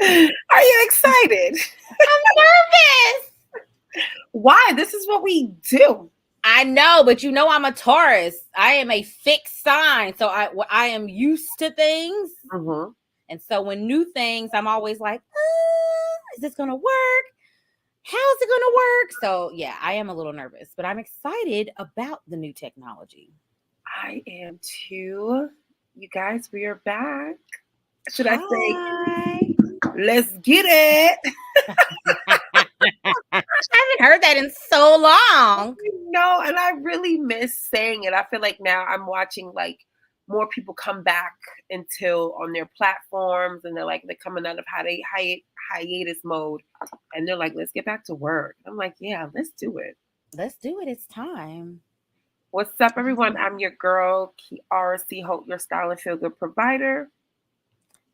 Are you excited? I'm nervous. Why? This is what we do. I know, but you know I'm a Taurus. I am a fixed sign, so I am used to things, Mm-hmm. and so when new things, I'm always like, is this gonna work? How's it gonna work? So yeah, I am a little nervous, but I'm excited about the new technology. I am too. You guys, we are back. Should I say, Hi. let's get it? I haven't heard that in so long. No, and I really miss saying it. I feel like now I'm watching like more people come back until on their platforms, and they're coming out of hiatus mode, and they're like, let's get back to work. I'm like, yeah, let's do it. Let's do it. It's time. What's up, everyone? I'm your girl, Kiara C. Holt, your style and feel good provider.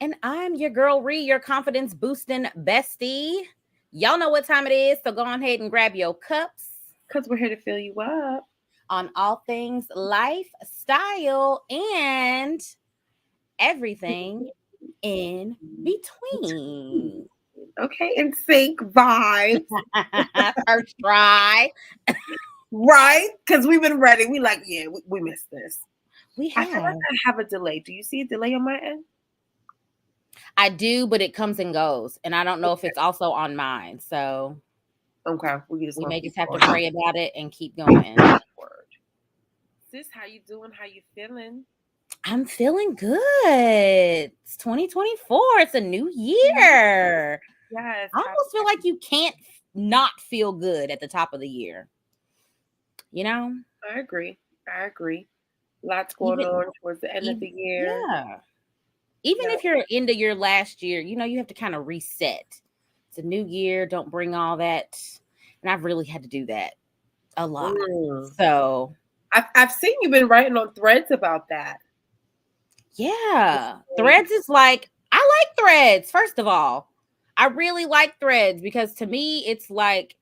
And I'm your girl, Ree, your confidence boosting bestie. Y'all know what time it is, so go on ahead and grab your cups Because we're here to fill you up. on all things lifestyle and everything in between. Okay, in sync vibes. First try. Right? Because we've been ready. We like, yeah, we missed this. We I feel like have. I have a delay. Do you see a delay on my end? I do, but it comes and goes. And I don't know if it's also on mine. So Okay, we we may just keep have to going. pray about it and keep going. Word. Sis, how you doing? How you feeling? I'm feeling good. It's 2024. It's a new year. Yes. I almost feel like you can't not feel good at the top of the year. You know? I agree. I agree. Lots going Even, on towards the end of the year. yeah. Even Yeah. if you're into your last year, you have to kind of reset. It's a new year. Don't bring all that. And I've really had to do that a lot. So I've seen you've been writing on threads about that. yeah. Threads is like, I like threads, first of all. I really like threads because to me, it's like,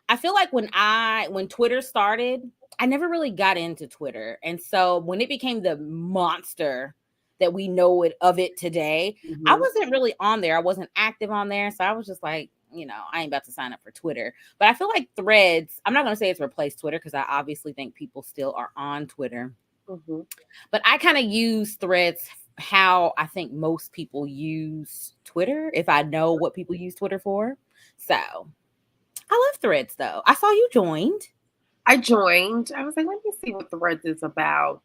I feel like when Twitter started, I never really got into Twitter. And so when it became the monster that we know it today, I wasn't really on there. I wasn't active on there. So I was just like, I ain't about to sign up for Twitter. But I feel like threads, I'm not going to say it's replaced Twitter because I obviously think people still are on Twitter. But I kind of use threads how I think most people use Twitter, if I know what people use Twitter for. So I love threads though. I saw you joined. I joined. I was like, let me see what threads is about.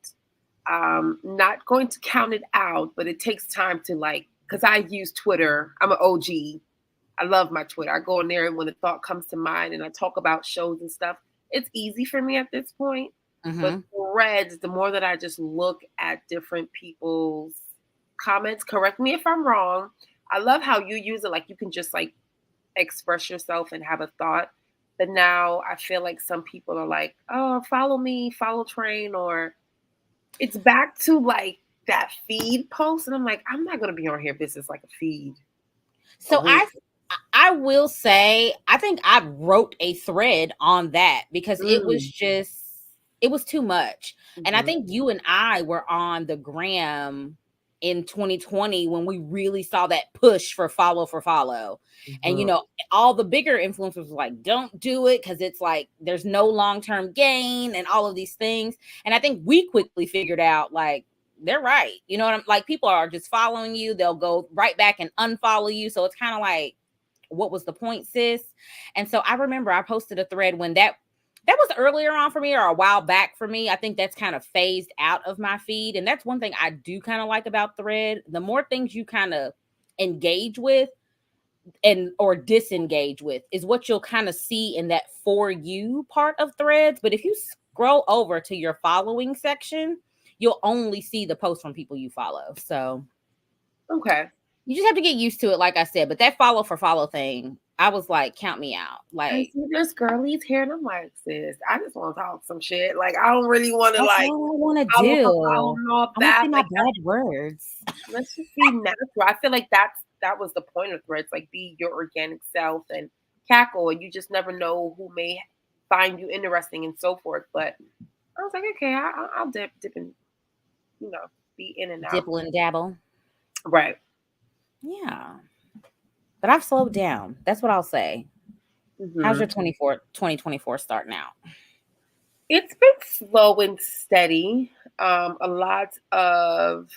Not going to count it out, but it takes time to because I use Twitter. I'm an OG. I love my Twitter. I go in there and when a thought comes to mind and I talk about shows and stuff, it's easy for me at this point. But threads, the more that I just look at different people's comments, correct me if I'm wrong. I love how you use it. Like you can just express yourself and have a thought. But now I feel like some people are like, oh, follow me, follow train, or it's back to that feed post. And I'm like, I'm not going to be on here if this is like a feed. So I will say, I think I wrote a thread on that because it was too much. And I think you and I were on the gram in 2020 when we really saw that push for follow. And all the bigger influencers were like, don't do it because it's like there's no long-term gain and all of these things. And I think we quickly figured out like they're right. You know what I'm like? People are just following you, they'll go right back and unfollow you. So it's kind of like, what was the point, sis? And so I remember I posted a thread when that was earlier on for me or a while back for me. I think that's kind of phased out of my feed. And that's one thing I do kind of like about thread. The more things you kind of engage with or disengage with is what you'll kind of see in that for you part of threads. But if you scroll over to your following section, you'll only see the posts from people you follow. So okay. You just have to get used to it, like I said. But that follow thing, I was like, count me out. Like, I see this girlie's hair, and I'm like, sis, I just want to talk some shit. Like, I don't really want to that's all I want to do. I don't know I want to that. say my bad words. Let's just be natural. I feel like that was the point of threads. Like, be your organic self and cackle, and you just never know who may find you interesting and so forth. But I was like, okay, I'll dip and be in and out. Dipple and dabble. Right. Yeah. but I've slowed down. That's what I'll say. How's your Mm-hmm. 2024 starting out? It's been slow and steady. A lot of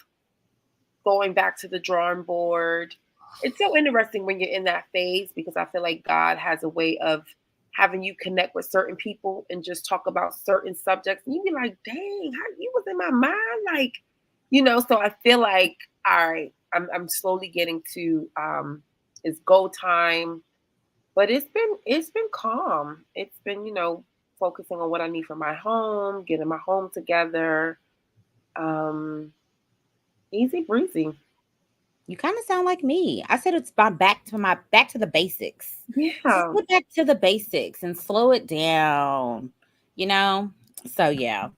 going back to the drawing board. It's so interesting when you're in that phase because I feel like God has a way of having you connect with certain people and just talk about certain subjects. And you be like, dang, how you was in my mind? Like, so I feel like, all right, I'm slowly getting to it's go time. But it's been calm. It's been, focusing on what I need for my home, getting my home together. Um, Easy breezy. You kind of sound like me. I said it's back to the basics. Just Yeah. get back to the basics and slow it down. You know? So yeah.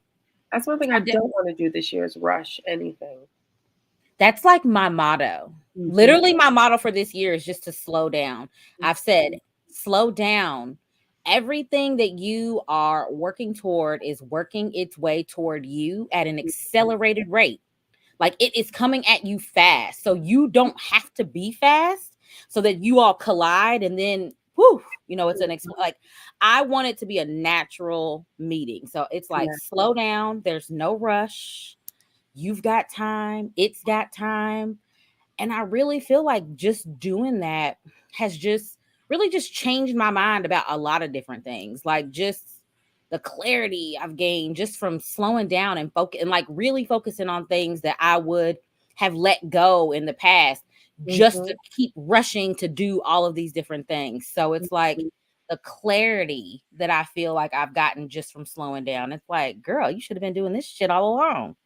That's one thing I I did. don't want to do this year is rush anything. That's like my motto. Mhm. Literally my motto for this year is just to slow down. I've said slow down. Everything that you are working toward is working its way toward you at an accelerated rate. Like it is coming at you fast. So you don't have to be fast so that you all collide and then whew, it's like I want it to be a natural meeting. So it's like Yeah. slow down. There's no rush. You've got time. It's got time. And I really feel like just doing that has just really just changed my mind about a lot of different things. Like just the clarity I've gained just from slowing down and focus and like really focusing on things that I would have let go in the past just Mhm. to keep rushing to do all of these different things. So it's like Mhm. the clarity that I feel like I've gotten just from slowing down. It's like, girl, you should have been doing this shit all along.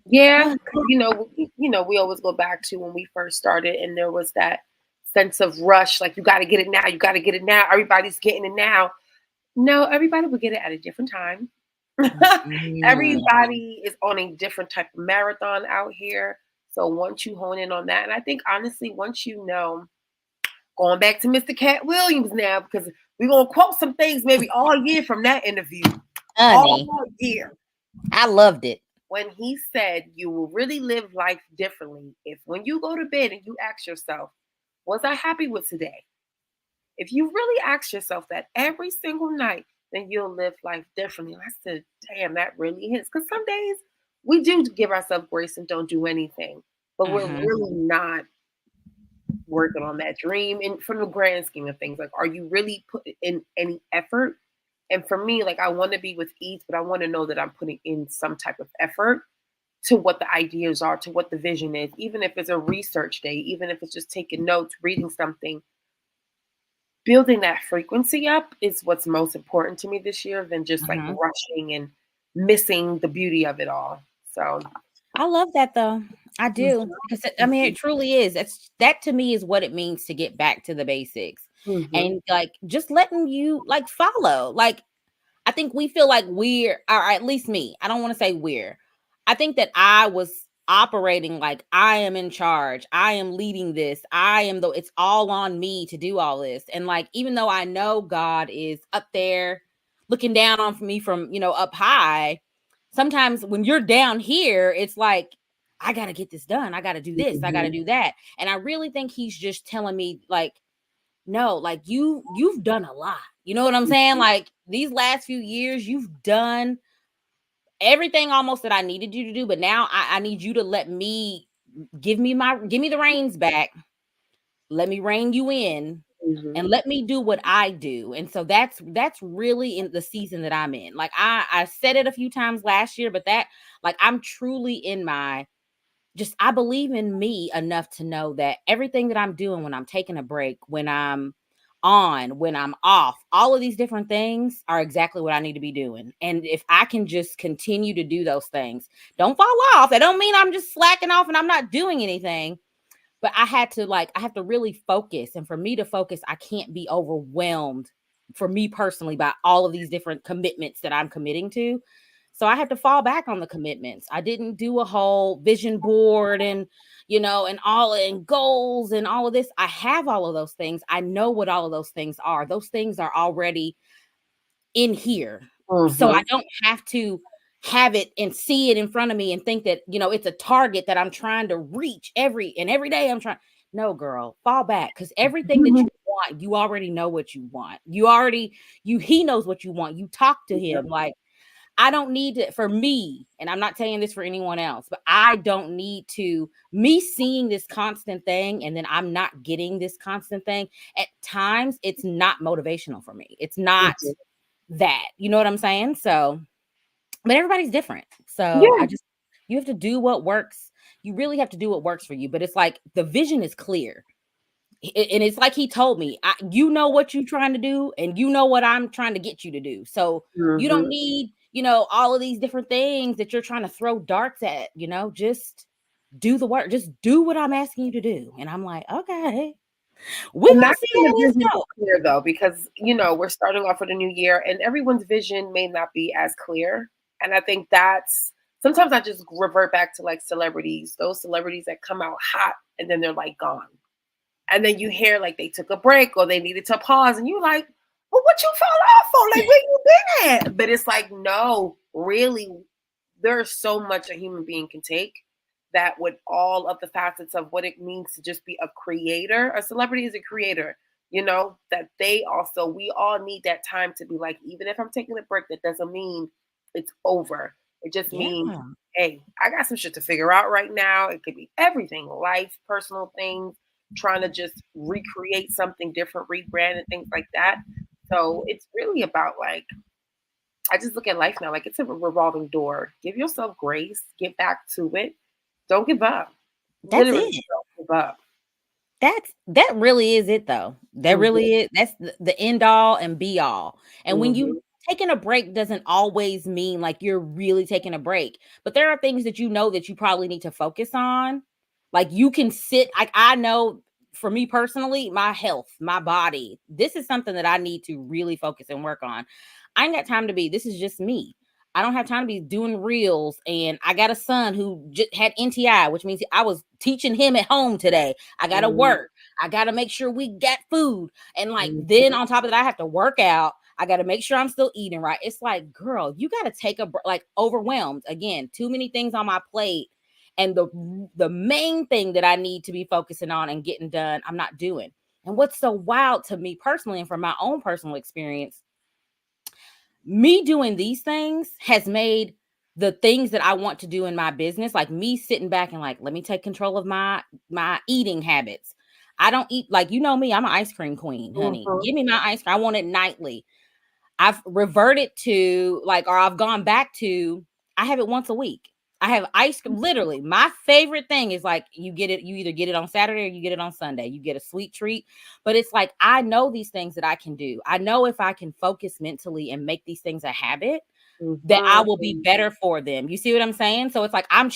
Yeah, 'cause, we always go back to when we first started, and there was that sense of rush, like you got to get it now, you got to get it now. Everybody's getting it now. No, everybody will get it at a different time. Mhm. Everybody is on a different type of marathon out here. So once you hone in on that, and I think honestly, once going back to Mr. Cat Williams now, because we're gonna quote some things maybe all year from that interview, all Honey, year, I loved it. when he said you will really live life differently if when you go to bed and you ask yourself, was I happy with today? If you really ask yourself that every single night, then you'll live life differently. And I said, damn, that really hits. Because some days we do give ourselves grace and don't do anything, but we're Mhm. really not working on that dream. And from the grand scheme of things, like, are you really putting in any effort? And for me, like, I want to be with ease, but I want to know that I'm putting in some type of effort to what the ideas are, to what the vision is, even if it's a research day, even if it's just taking notes, reading something. Building that frequency up is what's most important to me this year than just like Mhm. rushing and missing the beauty of it all. So, I love that though. I do mhm, because I mean it truly is. That to me is what it means to get back to the basics mhm, and like just letting you like follow. Like I think we feel like we're, or at least me, I don't want to say we're. I think that I was operating like I am in charge. I am leading this. I am the, it's all on me to do all this. And like, even though I know God is up there looking down on me from, up high, sometimes when you're down here, it's like, I got to get this done. I got to do this. I got to mhm, do that. And I really think he's just telling me like, no, like you've done a lot. You know what I'm saying? mhm, Like these last few years, you've done everything almost that I needed you to do, but now I need you to let me give me the reins back. Let me rein you in mhm, and let me do what I do. And so that's really in the season that I'm in. Like I said it a few times last year, but that like I'm truly in my just I believe in me enough to know that everything that I'm doing when I'm taking a break, when I'm on, when I'm off, all of these different things are exactly what I need to be doing. And if I can just continue to do those things, don't fall off. That don't mean I'm just slacking off and I'm not doing anything. But I have to really focus. And for me to focus, I can't be overwhelmed for me personally by all of these different commitments that I'm committing to. So I had to fall back on the commitments. I didn't do a whole vision board and, and all and goals and all of this. I have all of those things. I know what all of those things are. Those things are already in here. So I mhm. don't have to have it and see it in front of me and think that, it's a target that I'm trying to reach every day I'm trying. No, girl, fall back, because everything that you want, you already know what you want. He knows what you want. You talk to him. Like, I don't need to, for me, and I'm not saying this for anyone else, but I don't need to, me seeing this constant thing and then I'm not getting this constant thing. At times, it's not motivational for me. It's not that, you know what I'm saying? So, but everybody's different. So Yeah. you have to do what works. You really have to do what works for you. But it's like the vision is clear. And it's like he told me, you know what you're trying to do, and you know what I'm trying to get you to do. So you don't need, all of these different things that you're trying to throw darts at, just do the work. Just do what I'm asking you to do. And I'm like, okay, we're And gonna that's see when how the this vision is goes. clear, though, because we're starting off with a new year, and everyone's vision may not be as clear. And I think that's sometimes I just revert back to like celebrities, those celebrities that come out hot and then they're like gone. And then you hear like they took a break or they needed to pause, and you're like, well, what you fell off for? Like, where you been at? But it's like, no, really, there's so much a human being can take that with all of the facets of what it means to just be a creator. A celebrity is a creator, that we all need that time to be like, even if I'm taking a break, that doesn't mean it's over. It just Yeah. means, hey, I got some shit to figure out right now. It could be everything, life, personal things, trying to just recreate something different, rebrand and things like that. So it's really about like, I just look at life now like it's a revolving door. Give yourself grace, get back to it. Don't give up. That's Literally, it. don't give up. That really is it though. That really is, that's the end all and be all. And when Mm-hmm. you taking a break doesn't always mean like you're really taking a break, but there are things that that you probably need to focus on. Like you can sit, like I know for me personally, my health, my body, this is something that I need to really focus and work on. I ain't got time to be, this is just me. I don't have time to be doing reels. And I got a son who just had NTI, which means I was teaching him at home today. I got to work. I got to make sure we got food. And like, then on top of that, I have to work out. I got to make sure I'm still eating right. It's like, girl, you got to take like overwhelmed. Again, too many things on my plate. And the main thing that I need to be focusing on and getting done, I'm not doing. And what's so wild to me personally, and from my own personal experience, me doing these things has made the things that I want to do in my business, like me sitting back and like, let me take control of my eating habits. I don't eat, like, me, I'm an ice cream queen, honey. Give me my ice cream. I want it nightly. I've reverted to like, or I've gone back to, I have it once a week. I have ice cream. Literally, my favorite thing is like you either get it on Saturday or you get it on Sunday. You get a sweet treat. But it's like I know these things that I can do. I know if I can focus mentally and make these things a habit, that I will be better for them. You see what I'm saying? So it's like I'm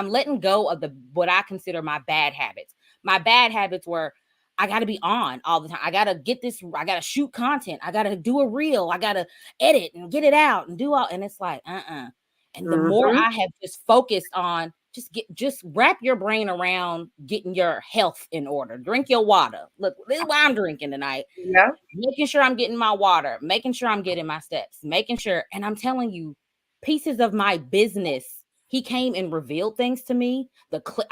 letting go of what I consider my bad habits. My bad habits were I got to be on all the time. I got to get this, I got to shoot content. I got to do a reel. I got to edit and get it out and do all. And it's like, And the more I have just focused on just wrap your brain around getting your health in order. Drink your water. Look, this is what I'm drinking tonight. Yeah. Making sure I'm getting my water, making sure I'm getting my steps, making sure. And I'm telling you, pieces of my business, he came and revealed things to me.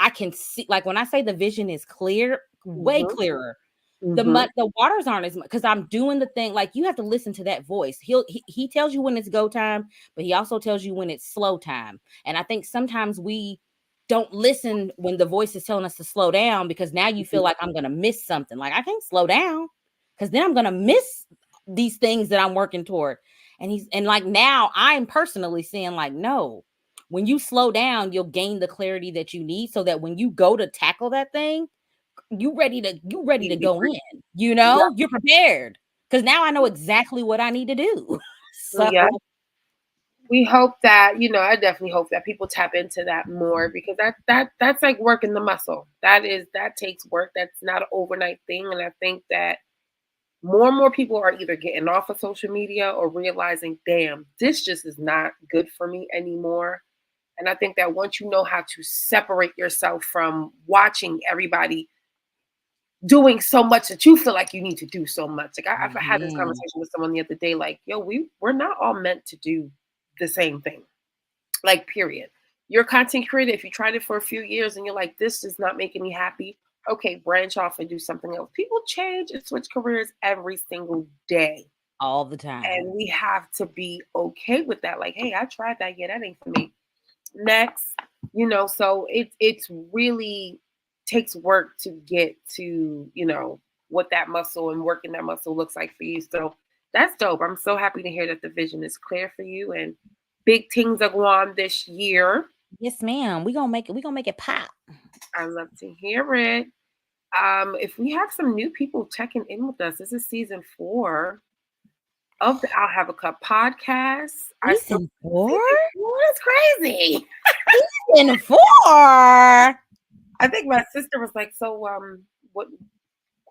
I can see, like when I say the vision is clear, way clearer. The waters aren't as much because I'm doing the thing. Like you have to listen to that voice. He tells you when it's go time, but he also tells you when it's slow time. And I think sometimes we don't listen when the voice is telling us to slow down because now you feel like I'm gonna miss something. Like I can't slow down because then I'm gonna miss these things that I'm working toward. And like now I'm personally seeing like no, when you slow down, you'll gain the clarity that you need so that when you go to tackle that thing, you ready to go in, you're prepared. Because now I know exactly what I need to do. So Yeah. We hope that, I definitely hope that people tap into that more because that's like working the muscle. That takes work. That's not an overnight thing. And I think that more and more people are either getting off of social media or realizing, damn, this just is not good for me anymore. And I think that once you know how to separate yourself from watching everybody doing so much that you feel like you need to do so much. Like I've had this conversation with someone the other day, like, yo, we're not all meant to do the same thing. Like, period. You're a content creator. If you tried it for a few years and you're like, this is not making me happy, okay, branch off and do something else. People change and switch careers every single day. All the time. And we have to be okay with that. Like, hey, I tried that. Yeah, that ain't for me. Next, so it's really takes work to get to, what that muscle and working that muscle looks like for you. So that's dope. I'm so happy to hear that the vision is clear for you and big things are going on this year. Yes, ma'am. We're gonna make it pop. I love to hear it. If we have some new people checking in with us, this is season 4 of the I'll Have a Cup podcast. Season 4? That's crazy. Season 4. I think my sister was like, so what?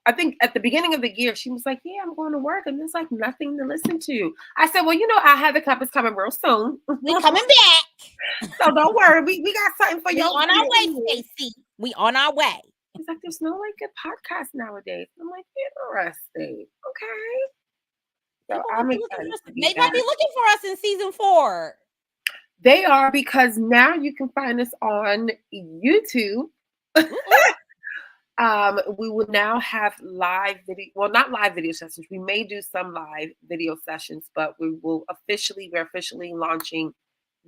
I think at the beginning of the year, she was like, yeah, I'm going to work and there's like nothing to listen to. I said, well, I'll Have a Cup is coming real soon. We're coming back. So don't worry. We got something for you. On our way, Stacey. We on our way. He's like, there's no good podcast nowadays. I'm like, interesting. Okay. So I'm excited. They might be looking for us in season 4. They are, because now you can find us on YouTube. We will now have live video. Well, not live video sessions. We may do some live video sessions, but we're officially launching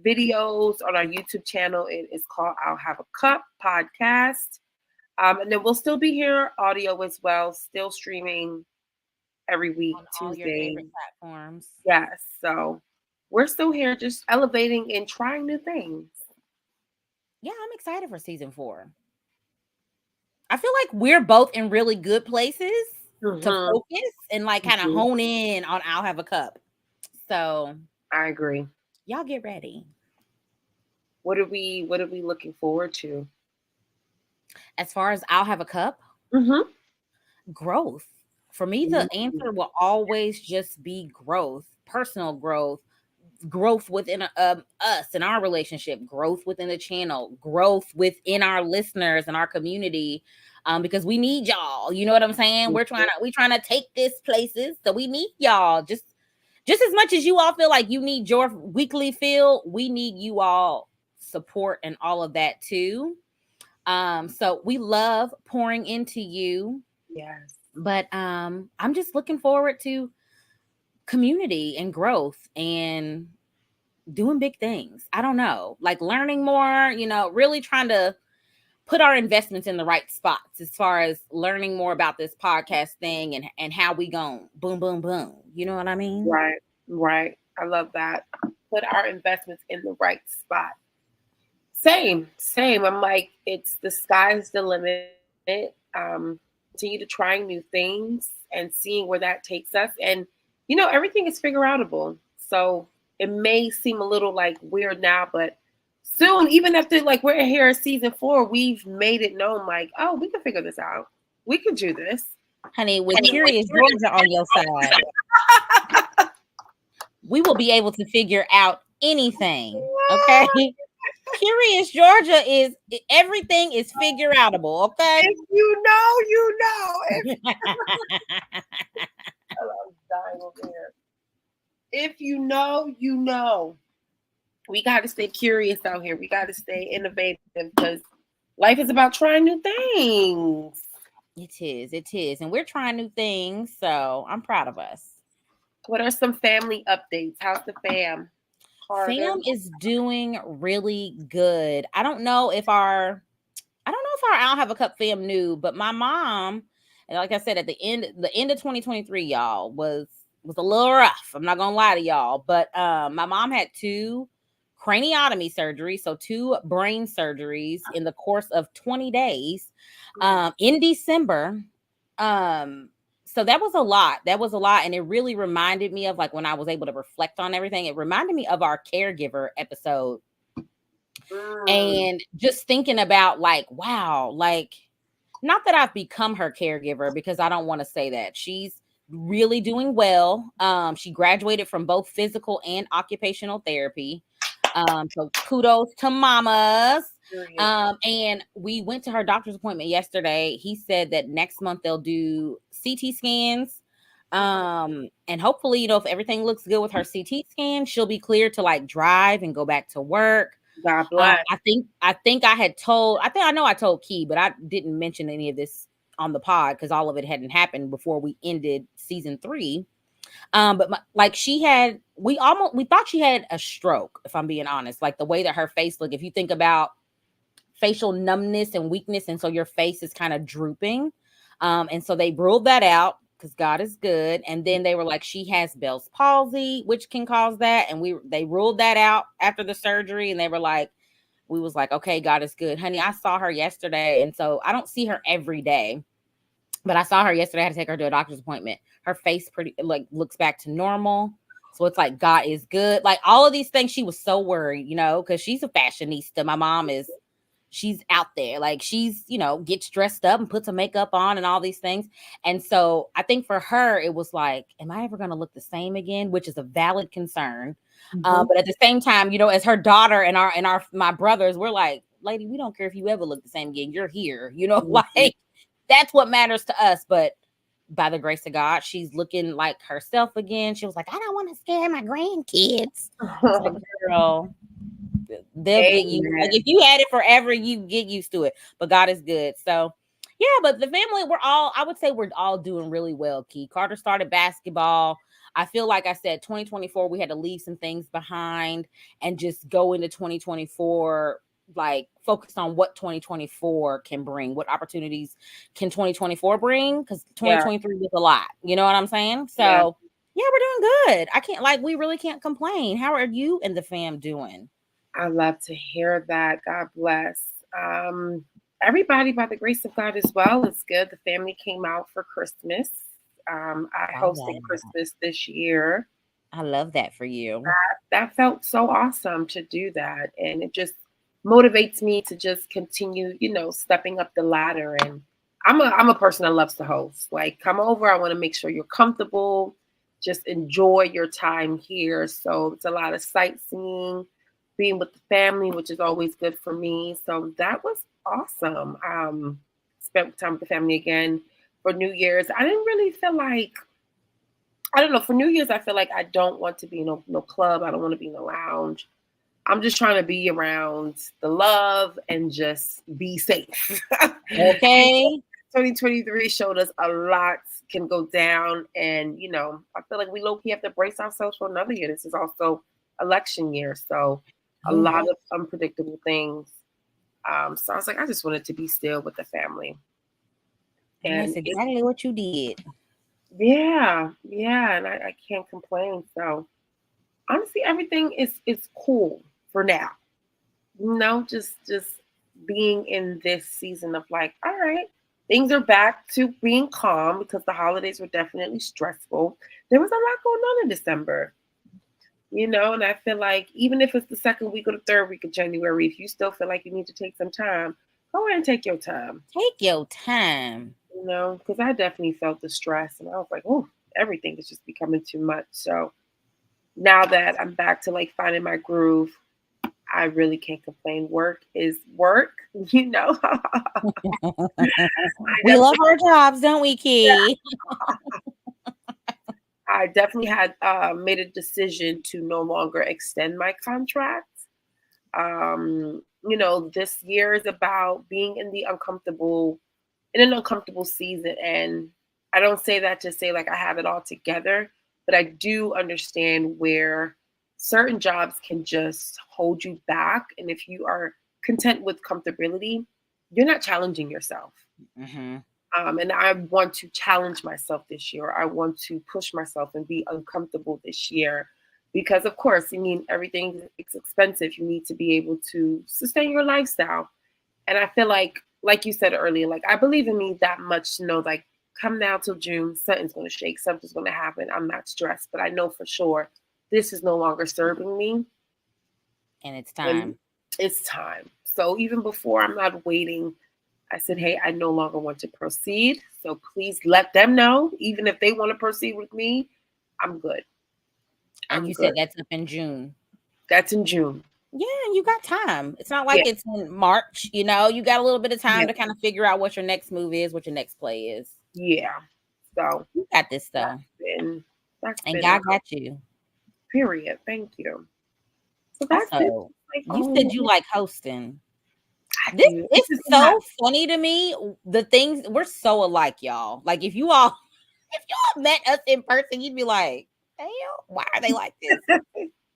videos on our YouTube channel. It is called I'll Have a Cup podcast. And then we'll still be here audio as well, still streaming every week, on Tuesday. All your favorite platforms. Yes. So we're still here just elevating and trying new things. Yeah, I'm excited for season 4. I feel like we're both in really good places to focus and like kind of hone in on I'll Have a Cup. So I agree. Y'all get ready. What are we looking forward to? As far as I'll Have a Cup, growth. For me, the answer will always just be growth, personal growth, growth within us and our relationship, growth within the channel, growth within our listeners and our community, because we need y'all. You know what I'm saying? We're trying to take this places, so we need y'all. Just as much as you all feel like you need your weekly fill, we need you all support and all of that too. So we love pouring into you. Yes. But I'm just looking forward to community and growth and doing big things. I don't know, like learning more, really trying to put our investments in the right spots as far as learning more about this podcast thing and how we gon' boom, boom, boom. You know what I mean? Right. I love that. Put our investments in the right spot. Same. I'm like, it's the sky's the limit. Continue to trying new things and seeing where that takes us. And, everything is figure outable. So it may seem a little like weird now, but soon, even after like we're here at season 4, we've made it known like, oh, we can figure this out. We can do this. Honey, with Curious Georgia on your side, we will be able to figure out anything. Okay. Curious Georgia is everything is figure outable, okay? If you know. I'm dying over here. If you know. We got to stay curious out here. We got to stay innovative because life is about trying new things. It is. And we're trying new things, so I'm proud of us. What are some family updates? How's the fam? Fam is doing really good. I don't know if our I'll Have a Cup fam knew, but my mom, and like I said, at the end of 2023, y'all, was a little rough. I'm not gonna lie to y'all, but my mom had 2 craniotomy surgeries, so 2 brain surgeries in the course of 20 days in December. So that was a lot. And it really reminded me of like when I was able to reflect on everything. It reminded me of our caregiver episode. And just thinking about like, wow, like not that I've become her caregiver because I don't want to say that. She's really doing well. She graduated from both physical and occupational therapy. So kudos to mamas. And we went to her doctor's appointment yesterday. He said that next month they'll do CT scans. And hopefully, if everything looks good with her CT scan, she'll be cleared to like drive and go back to work. God bless. I think I know I told Key, but I didn't mention any of this on the pod because all of it hadn't happened before we ended season 3. But like we thought she had a stroke, if I'm being honest. Like the way that her face looked, if you think about facial numbness and weakness, and so your face is kind of drooping. And so they ruled that out because God is good. And then they were like, she has Bell's palsy, which can cause that. And they ruled that out after the surgery. And they were like, we was like, okay, God is good. Honey, I saw her yesterday. And so I don't see her every day, but I saw her yesterday. I had to take her to a doctor's appointment. Her face looks back to normal. So it's like, God is good. Like all of these things, she was so worried, because she's a fashionista. My mom is. She's out there, like she's, gets dressed up and puts her makeup on and all these things. And so I think for her, it was like, am I ever going to look the same again? Which is a valid concern. But at the same time, as her daughter and my brothers, we're like, lady, we don't care if you ever look the same again. You're here, like that's what matters to us. But by the grace of God, she's looking like herself again. She was like, I don't want to scare my grandkids. It's like, girl, they'll get you. Like if you had it forever, you get used to it. But God is good. So yeah, but the family, I would say we're all doing really well. Key Carter started basketball. I feel like I said 2024, we had to leave some things behind and just go into 2024, like focus on what 2024 can bring. What opportunities can 2024 bring? Because 2023 was a lot. You know what I'm saying? So yeah, we're doing good. We really can't complain. How are you and the fam doing? I love to hear that. God bless. Everybody, by the grace of God as well, is good. The family came out for Christmas. I hosted Christmas this year. I love that for you. That felt so awesome to do that. And it just motivates me to just continue, stepping up the ladder. And I'm a person that loves to host. Like, come over. I want to make sure you're comfortable. Just enjoy your time here. So it's a lot of sightseeing, being with the family, which is always good for me. So that was awesome. Spent time with the family again for New Year's. I didn't really feel like, I don't know, for New Year's, I feel like I don't want to be in no club. I don't want to be in a lounge. I'm just trying to be around the love and just be safe. Okay. 2023 showed us a lot can go down. And, I feel like we low-key have to brace ourselves for another year. This is also election year. So a lot of unpredictable things. So I was like, I just wanted to be still with the family. And that's exactly what you did. Yeah. And I can't complain. So honestly, everything is cool for now. Just being in this season of like, all right, things are back to being calm because the holidays were definitely stressful. There was a lot going on in December. And I feel like even if it's the second week or the third week of January, if you still feel like you need to take some time, go ahead and take your time. Take your time. Because I definitely felt the stress and I was like, oh, everything is just becoming too much. So now that I'm back to like finding my groove, I really can't complain. Work is work, We love our jobs, don't we, Key? Yeah. I definitely had made a decision to no longer extend my contract. This year is about being in an uncomfortable season. And I don't say that to say like I have it all together, but I do understand where certain jobs can just hold you back. And if you are content with comfortability, you're not challenging yourself. Mm-hmm. And I want to challenge myself this year. I want to push myself and be uncomfortable this year because, of course, everything is expensive. You need to be able to sustain your lifestyle. And I feel like you said earlier, like I believe in me that much to know, like, come now till June, something's going to shake, something's going to happen. I'm not stressed, but I know for sure this is no longer serving me. And it's time. It's time. So even before, I'm not waiting. I said, hey, I no longer want to proceed. So please let them know. Even if they want to proceed with me, I'm good. And you said that's up in June. That's in June. Yeah, you got time. It's not like it's in March, you got a little bit of time to kind of figure out what your next move is, what your next play is. Yeah. So you got this though. And God got you. Period. Thank you. So that's it. Also, Like, you said you like hosting. I This do. is so funny to me. The things we're so alike, y'all. Like if you all met us in person, you'd be like, "Damn, why are they like this?"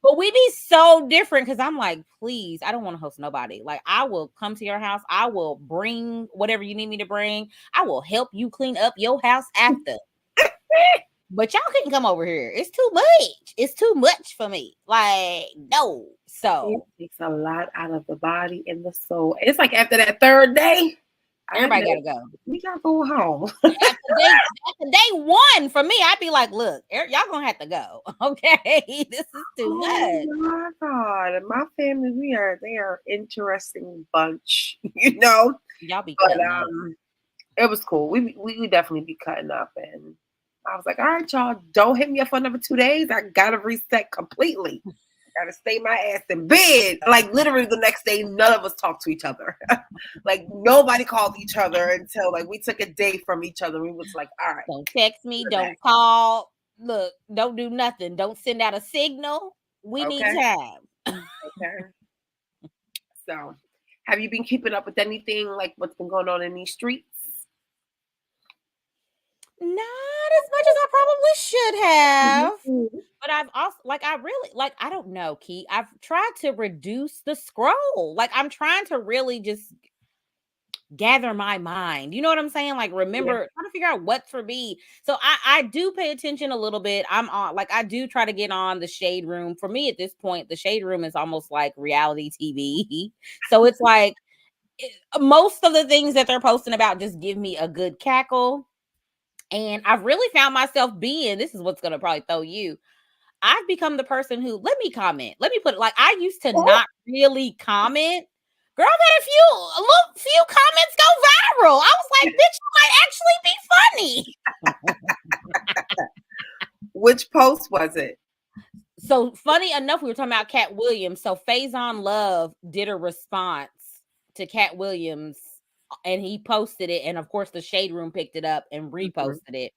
But we be so different because I'm like, please, I don't want to host nobody. Like, I will come to your house. I will bring whatever you need me to bring. I will help you clean up your house after. But y'all couldn't come over here. It's too much. It's too much for me. Like, no. So it takes a lot out of the body and the soul. It's like after that third day, everybody gotta go. We gotta go home. after day one, for me, I'd be like, look, y'all gonna have to go. Okay. This is too much. Oh my God. My family, they are interesting bunch, you know. Y'all be but cutting up. It was cool. We definitely be cutting up, and I was like, all right, y'all, don't hit me up for another 2 days. I gotta reset completely. Gotta stay my ass in bed. Like literally the next day, none of us talked to each other. Like nobody called each other until like we took a day from each other. We was like, all right. Don't text me, don't call. Look, don't do nothing. Don't send out a signal. We need time. Okay. So have you been keeping up with anything like what's been going on in these streets? Not as much as I probably should have. Mm-hmm. But I've also I don't know, Key. I've tried to reduce the scroll. Like I'm trying to really just gather my mind. You know what I'm saying? Like remember, trying to figure out what's for me. So I do pay attention a little bit. I'm on I do try to get on the Shade Room. For me at this point, the Shade Room is almost like reality TV. So it's like most of the things that they're posting about just give me a good cackle. And I've really found myself this is what's going to probably throw you. I've become the person who, let me comment. Let me put it like I used to not really comment. Girl, I've had a few comments go viral. I was like, bitch, you might actually be funny. Which post was it? So funny enough, we were talking about Cat Williams. So Faison Love did a response to Cat Williams and he posted it. And of course, the Shade Room picked it up and reposted it.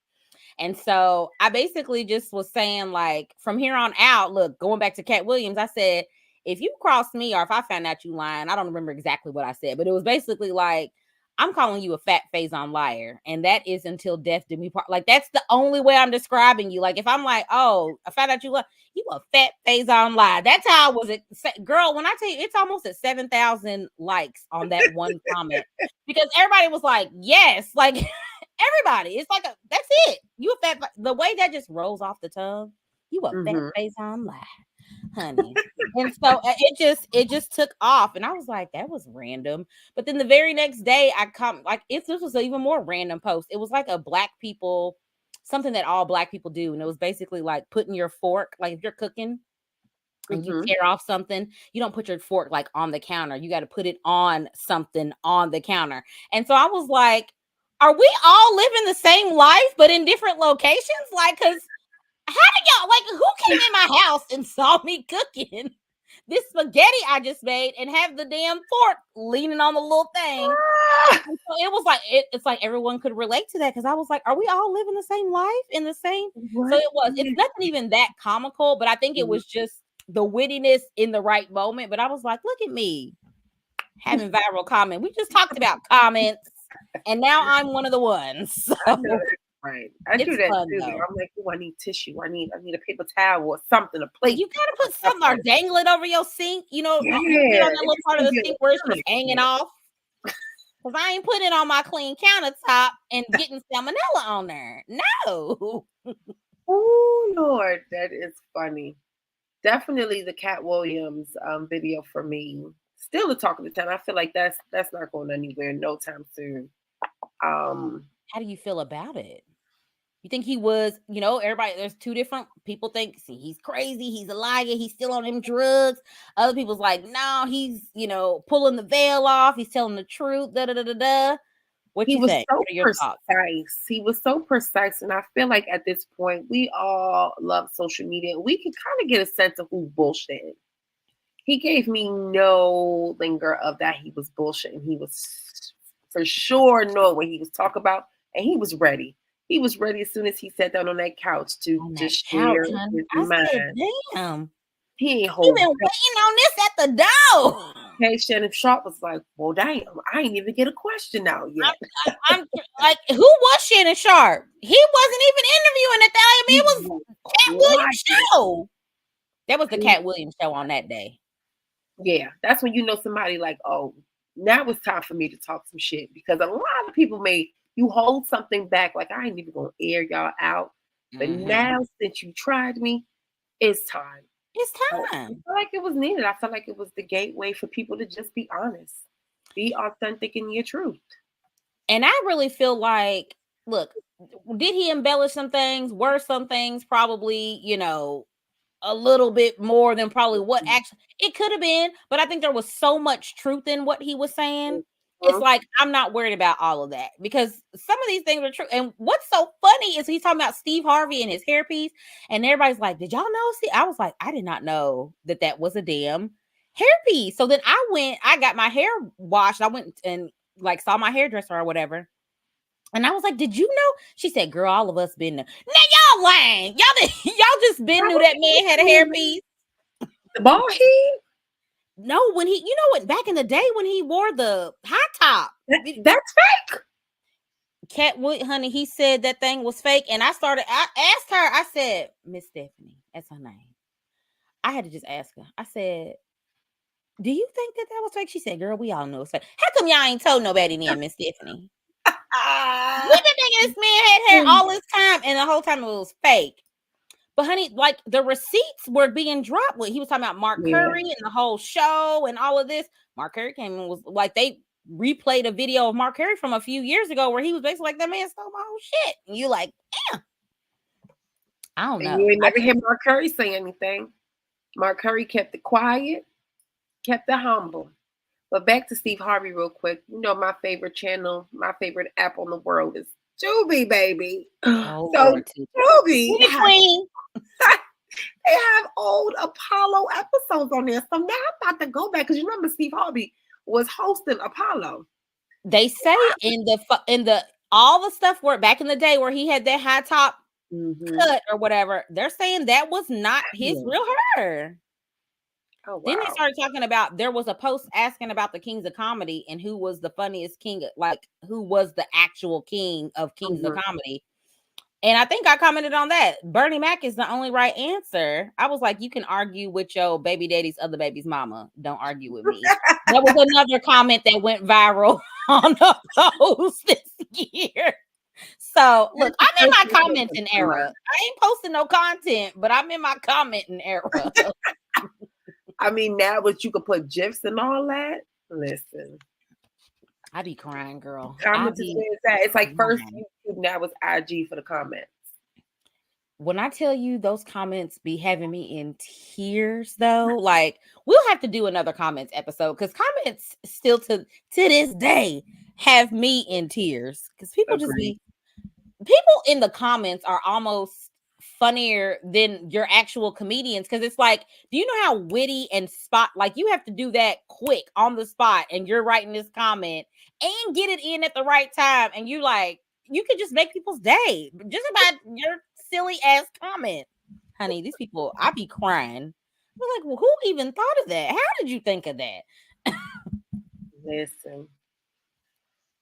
And so I basically just was saying, like, from here on out, look, going back to Cat Williams, I said, if you cross me or if I found out you lying, I don't remember exactly what I said, but it was basically like, I'm calling you a fat Faison liar. And that is until death do me part. Like, that's the only way I'm describing you. Like, if I'm like, oh, I found out you a fat Faison liar. That's how I was. Girl, when I tell you, it's almost at 7,000 likes on that one comment because everybody was like, yes, like everybody. It's like, that's it. You a fat, the way that just rolls off the tongue, you a fat Faison liar, honey. And so it just took off, and I was like, that was random. But then the very next day, this was an even more random post. It was like a Black people, something that all Black people do, and it was basically like putting your fork, like if you're cooking and you tear off something, you don't put your fork like on the counter. You got to put it on something on the counter. And so I was like, are we all living the same life but in different locations? Like, because how did y'all, like, who came in my house and saw me cooking this spaghetti I just made and have the damn fork leaning on the little thing? So it was like, it's like everyone could relate to that because I was like, are we all living the same life in the same? So it's nothing even that comical, but I think it was just the wittiness in the right moment. But I was like, look at me having viral comment. We just talked about comments and now I'm one of the ones. So. Right. I do that too. Though. I'm like, oh, I need tissue. I need a paper towel or something, a plate. You gotta put something or dangle it over your sink, on that little part of the sink where it's just hanging off. Because I ain't putting it on my clean countertop and getting salmonella on there. No. Oh Lord, that is funny. Definitely the Cat Williams video for me. Still the talk of the town. I feel like that's not going anywhere no time soon. How do you feel about it? You think he was, everybody, there's two different people think he's crazy, he's a liar, he's still on them drugs. Other people's like, no, he's, pulling the veil off, he's telling the truth, da-da-da-da-da. What you think? What are your thoughts? He was so precise. And I feel like at this point, we all love social media. We can kind of get a sense of who's bullshitting. He gave me no linger of that he was bullshitting. He was for sure knowing what he was talking about. And he was ready. He was ready as soon as he sat down on that couch to just share his mind. Damn. He ain't He hold been back. waiting on this at the door. Okay, Shannon Sharp was like, well, damn, I ain't even get a question out yet. I'm like, who was Shannon Sharp? He wasn't even interviewing at that. I mean, it was Cat Williams' show. That was the Cat Williams show on that day. Yeah, that's when you know somebody like, oh, now it's time for me to talk some shit, because a lot of people you hold something back, like I ain't even gonna air y'all out, but now since you tried me, it's time. It's I time. feel like it was needed. I felt like it was the gateway for people to just be honest, be authentic in your truth. And I really feel like, look, did he embellish some things? Were some things probably, a little bit more than probably what actually it could have been, but I think there was so much truth in what he was saying. It's like, I'm not worried about all of that, because some of these things are true. And what's so funny is he's talking about Steve Harvey and his hairpiece, and everybody's like, did y'all know? See, I was like, I did not know that was a damn hairpiece. So then I got my hair washed. I went and like saw my hairdresser or whatever. And I was like, did you know? She said, girl, all of us been there. Now y'all lying. Y'all just been knew that man had a hairpiece. The bald head? No, when he, back in the day when he wore the high top. That's fake. Catwood, honey, he said that thing was fake. And I asked her, I said, Miss Stephanie, that's her name. I had to just ask her. I said, do you think that was fake? She said, girl, we all know it's fake. How come y'all ain't told nobody then, Miss Stephanie? We been thinking this man had hair all this time, and the whole time it was fake. But honey, like the receipts were being dropped. He was talking about Mark Curry and the whole show and all of this. Mark Curry came and was like, they replayed a video of Mark Curry from a few years ago where he was basically like, that man stole my whole shit. And you like, damn. I don't know. You ain't never hear Mark Curry say anything. Mark Curry kept it quiet, kept it humble. But back to Steve Harvey real quick. You know, my favorite channel, my favorite app on the world is Tubi, baby. Oh, so Lord, Tubi, Queen. They have old Apollo episodes on there. So now I'm about to go back, because you remember Steve Harvey was hosting Apollo. They say in the all the stuff where back in the day where he had that high top cut or whatever, they're saying that was not his real hair. Oh, wow. Then they started talking about, there was a post asking about the Kings of Comedy and who was the funniest king, like who was the actual king of Kings of Comedy. And I think I commented on that. Bernie Mac is the only right answer. I was like, you can argue with your baby daddy's other baby's mama. Don't argue with me. That was another comment that went viral on the post this year. So look, I'm in my commenting era. I ain't posting no content, but I'm in my commenting era. I mean, now that you could put GIFs and all that, listen. I be crying, girl. Comments is where it's at. It's like first YouTube, now it's IG for the comments. When I tell you those comments be having me in tears, though, like we'll have to do another comments episode, because comments still to this day have me in tears, because people people in the comments are almost funnier than your actual comedians, because it's like, do you know how witty and spot, like you have to do that quick on the spot, and you're writing this comment and get it in at the right time, and you like, you could just make people's day just about your silly ass comment. Honey, these people, I be crying. I'm like, well, who even thought of that? How did you think of that? Listen,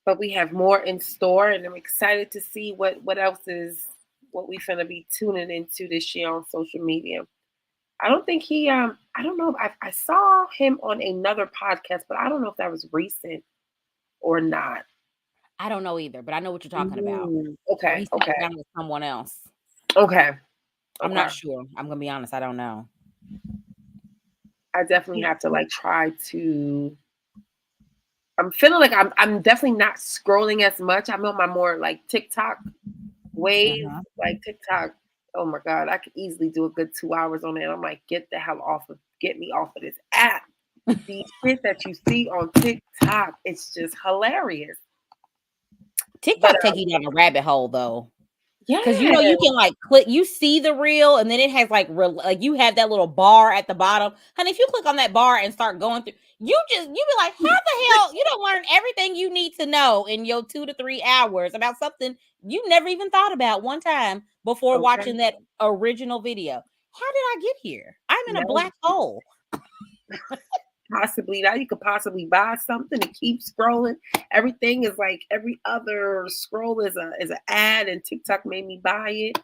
but we have more in store, and I'm excited to see what else is, what we finna be tuning into this year on social media. I don't think he I don't know if I saw him on another podcast, but I don't know if that was recent or not. I don't know either, but I know what you're talking about. Okay. He sat down with someone else. Okay. I'm not sure. I'm gonna be honest, I don't know. I definitely have to like try to. I'm feeling like I'm definitely not scrolling as much. I'm on my more like TikTok wave, like TikTok. Oh my God, I could easily do a good 2 hours on it. I'm like, get me off of this app. The shit that you see on TikTok, it's just hilarious. TikTok take you down a rabbit hole though. Yeah, because you can like click, you see the reel, and then it has like you have that little bar at the bottom. Honey, if you click on that bar and start going through, you be like, how the hell you don't learn everything you need to know in your 2 to 3 hours about something you never even thought about one time before watching that original video. How did I get here? I'm in a Now, black hole. possibly now you could possibly buy something and keep scrolling. Everything is like every other scroll is an ad, and TikTok made me buy it.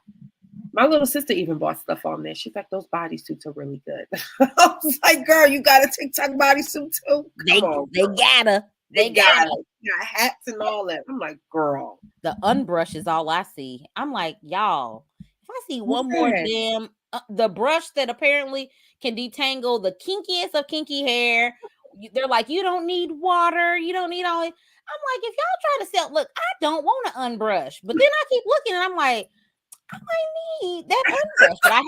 My little sister even bought stuff on there. She's like, those bodysuits are really good. I was like, girl, you got a TikTok bodysuit too? Come on. They gotta. They gotta. Got hats and all that. I'm like, girl. The unbrush is all I see. I'm like, y'all, if I see one more damn the brush that apparently can detangle the kinkiest of kinky hair, they're like, you don't need water, you don't need all. I'm like, if y'all try to sell, look, I don't want to unbrush, but then I keep looking and I'm like, I might need that unbrush, but I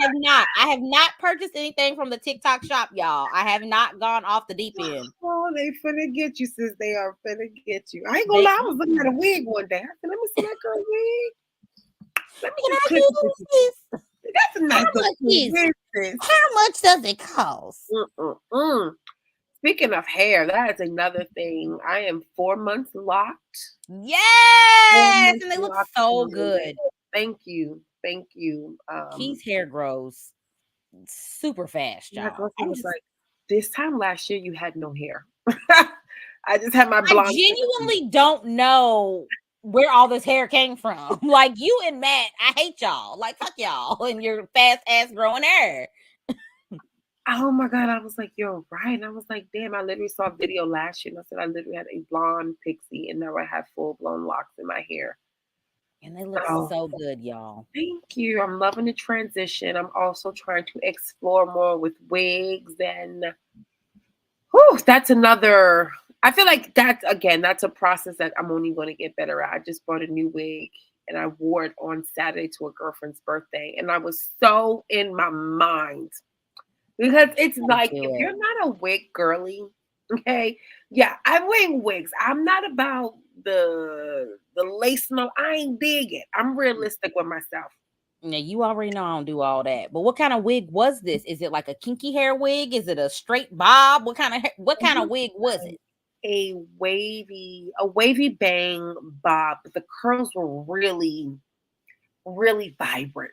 have not purchased anything from the TikTok shop, y'all. I have not gone off the deep end. Oh, they finna get you, sis. They are finna get you. I ain't gonna lie, I was looking at a wig one day. I said, let me see that girl wig. Let me just click this. That's a nice wig, sis. How much does it cost? Speaking of hair, that is another thing. I am 4 months locked. Yes, and they look so good. Thank you. Thank you. Key's hair grows super fast, y'all. I was like, this time last year you had no hair. I just had my blonde. I genuinely don't know where all this hair came from. Like you and Matt, I hate y'all. Like fuck y'all and your fast ass growing hair. Oh my God. I was like, you're right. And I was like, damn, I literally saw a video last year and I said I literally had a blonde pixie and now I have full blown locks in my hair. And they look so good, y'all. Thank you. I'm loving the transition. I'm also trying to explore more with wigs and that's another. I feel like that's a process that I'm only going to get better at. I just bought a new wig and I wore it on Saturday to a girlfriend's birthday. And I was so in my mind because it's like, if you're not a wig girly, okay, yeah, I wear wigs. I'm not about the lace. No, I ain't dig it. I'm realistic with myself. Now you already know I don't do all that. But what kind of wig was this? Is it like a kinky hair wig? Is it a straight bob? What kind of wig was it? A wavy bang bob, but the curls were really, really vibrant.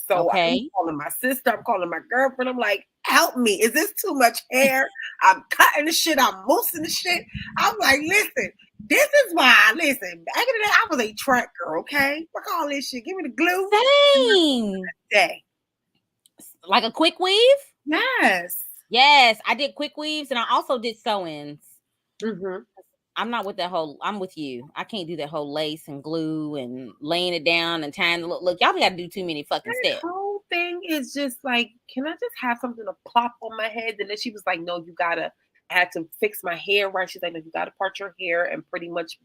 So I'm calling my sister, I'm calling my girlfriend. I'm like, help me. Is this too much hair? I'm cutting the shit. I'm moosing the shit. I'm like, listen, this is why. Listen, back in the day, I was a track girl, okay? Fuck all this shit. Give me the glue. Same. Day. Like a quick weave? Yes. Yes, I did quick weaves and I also did sew-ins. Mm-hmm. I'm not with that whole. I'm with you. I can't do that whole lace and glue and laying it down and tying the look. Y'all got to do too many fucking steps. The whole thing is just like, can I just have something to plop on my head? And then she was like, no, you gotta. I had to fix my hair right. She's like, no, you gotta part your hair and pretty much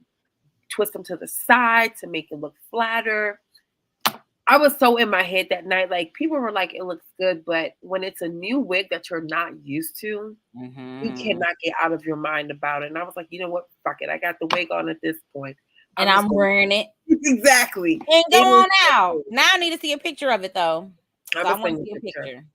twist them to the side to make it look flatter. I was so in my head that night. Like people were like, it looks good, but when it's a new wig that you're not used to, you cannot get out of your mind about it. And I was like, you know what? Fuck it. I got the wig on at this point. And I'm wearing it. Exactly. And go on out. Now I need to see a picture of it though. So I want to see a picture.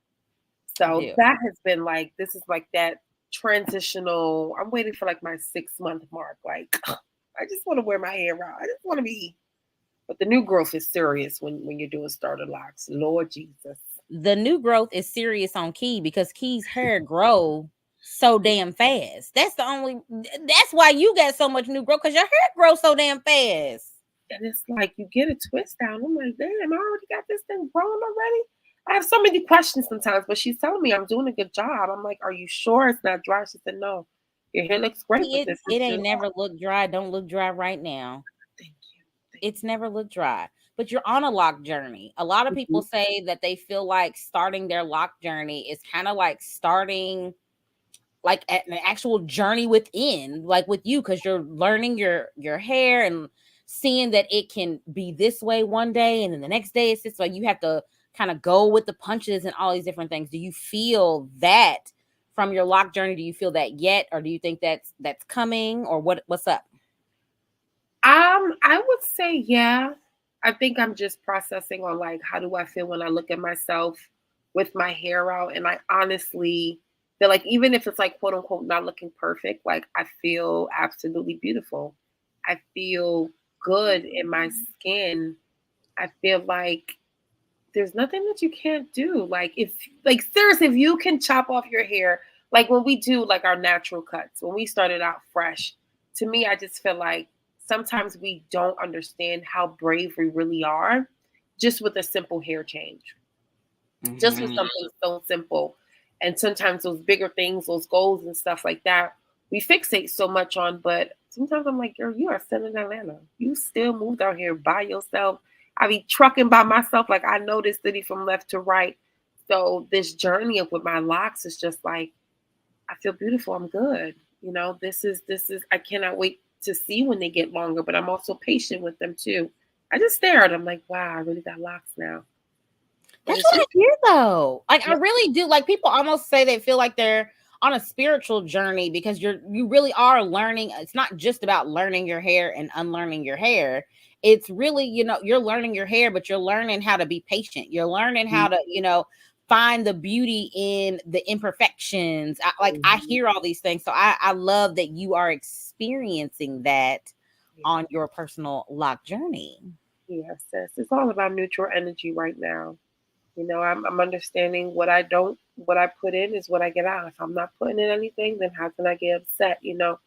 So that has been like, this is like that transitional. I'm waiting for like my 6-month mark. Like, I just want to wear my hair out. I just want to be. But the new growth is serious when you're doing starter locks. Lord Jesus. The new growth is serious on Key because Key's hair grow so damn fast. That's why you got so much new growth because your hair grows so damn fast. And it's like you get a twist down. I'm like, damn, I already got this thing growing already. I have so many questions sometimes, but she's telling me I'm doing a good job. I'm like, are you sure it's not dry? She said, no. Your hair looks great. It ain't never looked dry. Don't look dry right now. It's never looked dry, but you're on a lock journey. A lot of people say that they feel like starting their lock journey is kind of like starting like an actual journey within, like with you, because you're learning your hair and seeing that it can be this way one day and then the next day it's this way. You have to kind of go with the punches and all these different things. Do you feel that from your lock journey? Do you feel that yet, or do you think that's coming, or what's up? I would say, yeah. I think I'm just processing on like, how do I feel when I look at myself with my hair out? And I honestly feel like even if it's like, quote unquote, not looking perfect, like I feel absolutely beautiful. I feel good in my skin. I feel like there's nothing that you can't do. Like seriously, if you can chop off your hair, like when we do like our natural cuts, when we started out fresh, to me, I just feel like sometimes we don't understand how brave we really are just with a simple hair change, just with something so simple. And sometimes those bigger things, those goals and stuff like that, we fixate so much on. But sometimes I'm like, girl, you are still in Atlanta. You still moved out here by yourself. I be trucking by myself. Like I know this city from left to right. So this journey of with my locks is just like, I feel beautiful. I'm good. You know, this is I cannot wait to see when they get longer, but I'm also patient with them too. I just stare at them like, wow, I really got locks now. That's what I hear though. Like I really do. Like people almost say they feel like they're on a spiritual journey because you really are learning. It's not just about learning your hair and unlearning your hair. It's really, you're learning your hair, but you're learning how to be patient. You're learning how to, find the beauty in the imperfections. I hear all these things. So I love that you are experiencing that on your personal lock journey. Yes, sis. It's all about neutral energy right now. You know, I'm understanding what I put in is what I get out. If I'm not putting in anything, then how can I get upset? You know,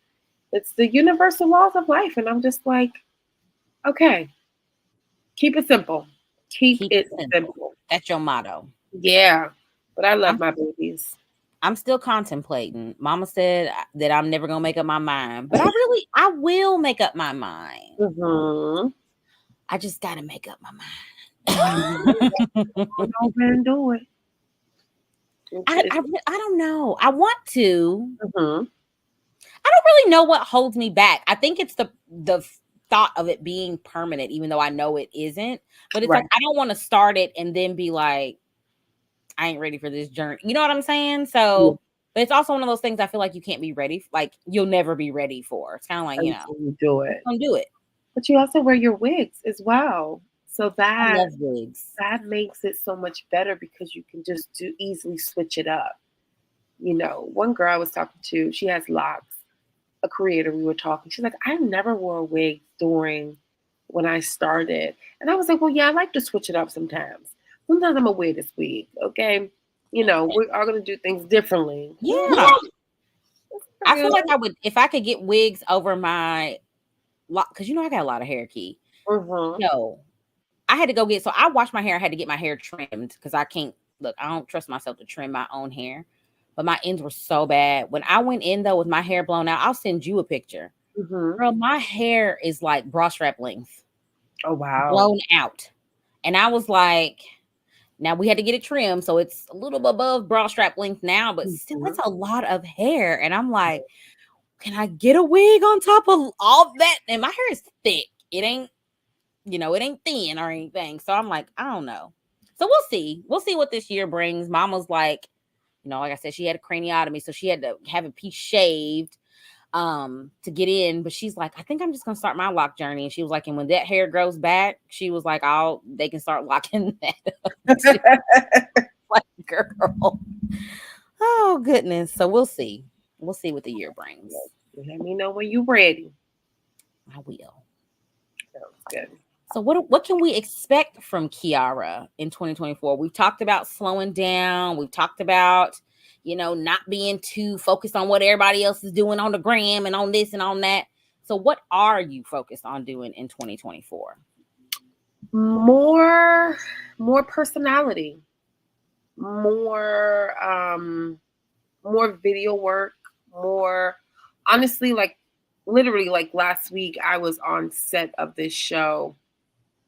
it's the universal laws of life. And I'm just like, okay, keep it simple. Keep it simple. That's your motto. Yeah. But I love my babies. I'm still contemplating. Mama said that I'm never going to make up my mind, but I will make up my mind. Mm-hmm. I just got to make up my mind. Do it. I don't know. I want to. Mm-hmm. I don't really know what holds me back. I think it's the thought of it being permanent, even though I know it isn't. But it's like I don't want to start it and then be like, I ain't ready for this journey. You know what I'm saying? So, but it's also one of those things I feel like you can't be ready. Like you'll never be ready for. It's kind of like, you do it. Don't do it. But you also wear your wigs as well. So I love wigs. That makes it so much better because you can just easily switch it up. You know, one girl I was talking to, she has locks, a creator, we were talking. She's like, I never wore a wig during when I started. And I was like, well, yeah, I like to switch it up sometimes. Sometimes I'm gonna wear this wig, okay? You know, we are gonna do things differently. Yeah. I feel like I would, if I could get wigs over my lock, because I got a lot of hair, Key. Mm-hmm. No, I had to go so I washed my hair. I had to get my hair trimmed because I can't, I don't trust myself to trim my own hair. But my ends were so bad. When I went in though with my hair blown out, I'll send you a picture. Mm-hmm. Girl, my hair is like bra strap length. Oh, wow. Blown out. And I was like, now we had to get it trimmed. So it's a little above bra strap length now, but still that's a lot of hair. And I'm like, can I get a wig on top of all that? And my hair is thick. It ain't, it ain't thin or anything. So I'm like, I don't know. So we'll see. We'll see what this year brings. Mama's like, like I said, she had a craniotomy. So she had to have a piece shaved to get in. But she's like, I think I'm just going to start my lock journey. And she was like, and when that hair grows back, she was like, they can start locking that up. Like, girl. Oh, goodness. So we'll see. We'll see what the year brings. Let me know when you're ready. I will. Sounds good. So what can we expect from Kiara in 2024? We've talked about slowing down. We've talked about, not being too focused on what everybody else is doing on the gram and on this and on that. So what are you focused on doing in 2024? More personality, more video work, more honestly, like literally like last week I was on set of this show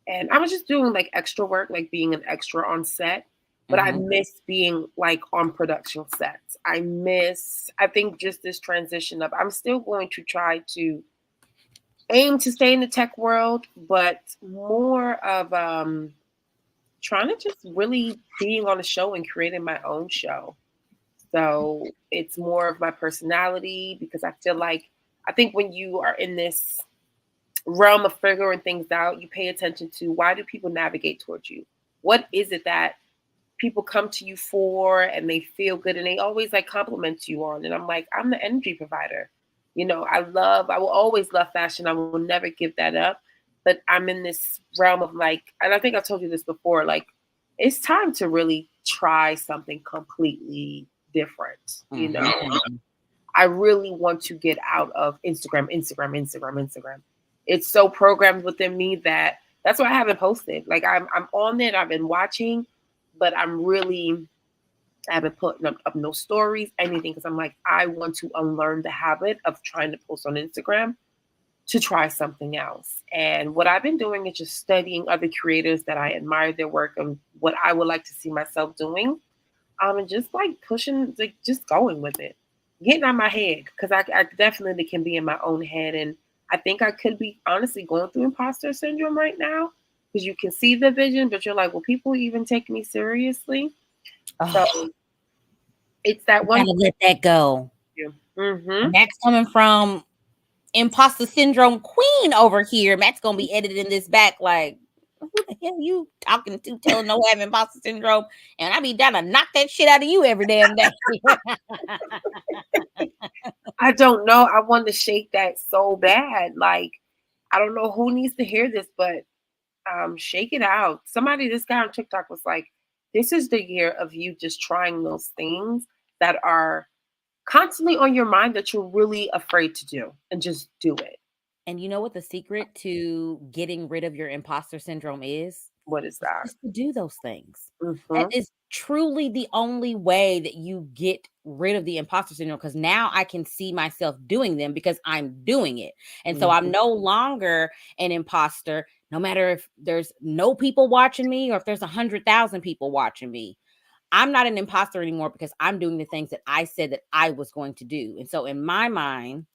and I was just doing like extra work, like being an extra on set, but I miss being like on production sets. I think just this transition of, I'm still going to try to aim to stay in the tech world, but more of trying to just really being on a show and creating my own show. So it's more of my personality because I think when you are in this realm of figuring things out, you pay attention to why do people navigate towards you? What is it that people come to you for and they feel good and they always like compliment you on? And I'm like, I'm the energy provider. I will always love fashion. I will never give that up. But I'm in this realm of like, and I think I've told you this before, like it's time to really try something completely different. I really want to get out of Instagram. It's so programmed within me that that's why I haven't posted. Like I'm on it, I've been watching, but I haven't put up no stories, anything, because I'm like, I want to unlearn the habit of trying to post on Instagram to try something else. And what I've been doing is just studying other creators that I admire their work and what I would like to see myself doing. And just like pushing, like just going with it, getting out my head, because I definitely can be in my own head. And I think I could be honestly going through imposter syndrome right now, because you can see the vision, but you're like, will people even take me seriously? So it's that one. Gotta let that go. Mm-hmm. Matt's coming from imposter syndrome queen over here. Matt's gonna be editing this back like, who the hell you talking to, telling no have imposter syndrome? And I be down to knock that shit out of you every damn day. I don't know. I want to shake that so bad. Like, I don't know who needs to hear this, but shake it out. This guy on TikTok was like, this is the year of you just trying those things that are constantly on your mind that you're really afraid to do, and just do it. And you know what the secret to getting rid of your imposter syndrome is? What is that? Just to do those things. That Mm-hmm. is truly the only way that you get rid of the imposter syndrome, because now I can see myself doing them because I'm doing it. And so I'm no longer an imposter, no matter if there's no people watching me or if there's 100,000 people watching me. I'm not an imposter anymore because I'm doing the things that I said that I was going to do. And so in my mind,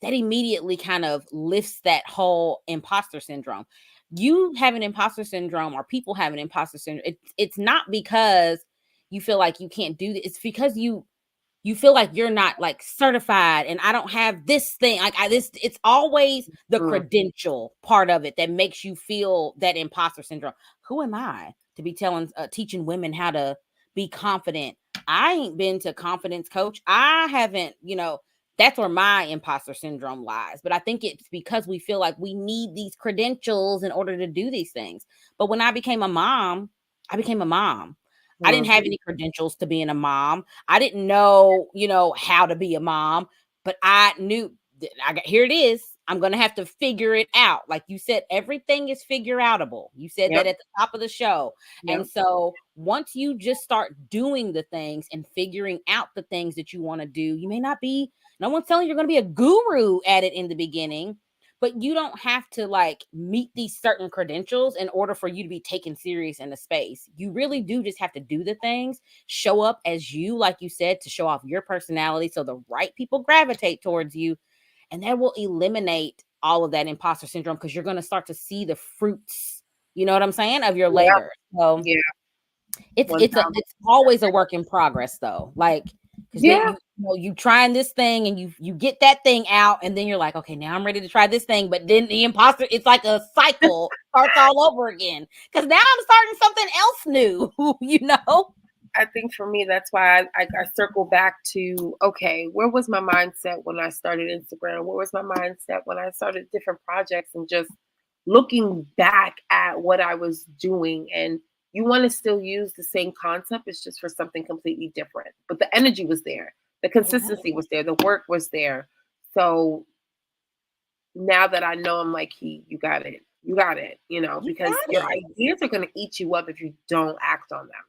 that immediately kind of lifts that whole imposter syndrome. You have an imposter syndrome, or people have an imposter syndrome. It's not because you feel like you can't do this. It's because you feel like you're not like certified, and I don't have this thing. Like it's always the credential part of it that makes you feel that imposter syndrome. Who am I to be teaching women how to be confident? I ain't been to confidence coach. I haven't, that's where my imposter syndrome lies. But I think it's because we feel like we need these credentials in order to do these things. But when I became a mom, I became a mom. I didn't have any credentials to being a mom. I didn't know, how to be a mom, but I knew here it is. I'm going to have to figure it out. Like you said, everything is figure outable. You said that at the top of the show. Yep. And so once you just start doing the things and figuring out the things that you want to do, you may not be, no one's telling you you're going to be a guru at it in the beginning, but you don't have to like meet these certain credentials in order for you to be taken serious in the space. You really do just have to do the things, show up as you, like you said, to show off your personality so the right people gravitate towards you. And that will eliminate all of that imposter syndrome, because you're going to start to see the fruits, you know what I'm saying, of your labor. So it's always a work in progress though. Like, because you trying this thing and you get that thing out, and then you're like, okay, now I'm ready to try this thing. But then the imposter, it's like a cycle starts all over again, because now I'm starting something else new. I think for me, that's why I circle back to, okay, where was my mindset when I started Instagram? Where was my mindset when I started different projects? And just looking back at what I was doing. And you want to still use the same concept, it's just for something completely different. But the energy was there. The consistency was there. The work was there. So now that I know, I'm like, you got it. You got it, because your ideas are going to eat you up if you don't act on them.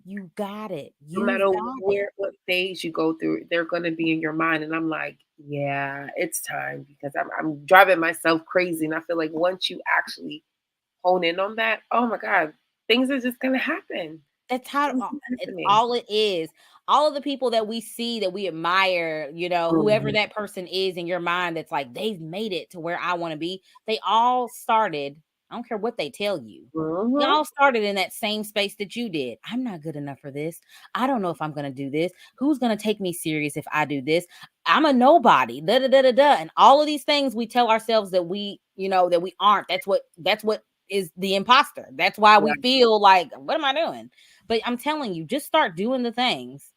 You got it. No matter what phase you go through, they're going to be in your mind. And I'm like, yeah, it's time, because I'm driving myself crazy. And I feel like once you actually hone in on that, oh my God, things are just going to happen. That's how it's all it is. All of the people that we see that we admire, whoever that person is in your mind, that's like, they've made it to where I want to be. They all started. I don't care what they tell you. They all started in that same space that you did. I'm not good enough for this. I don't know if I'm going to do this. Who's going to take me serious if I do this? I'm a nobody. Da, da, da, da, da. And all of these things we tell ourselves that we aren't. That's what is the imposter. That's why we feel like, what am I doing? But I'm telling you, just start doing the things.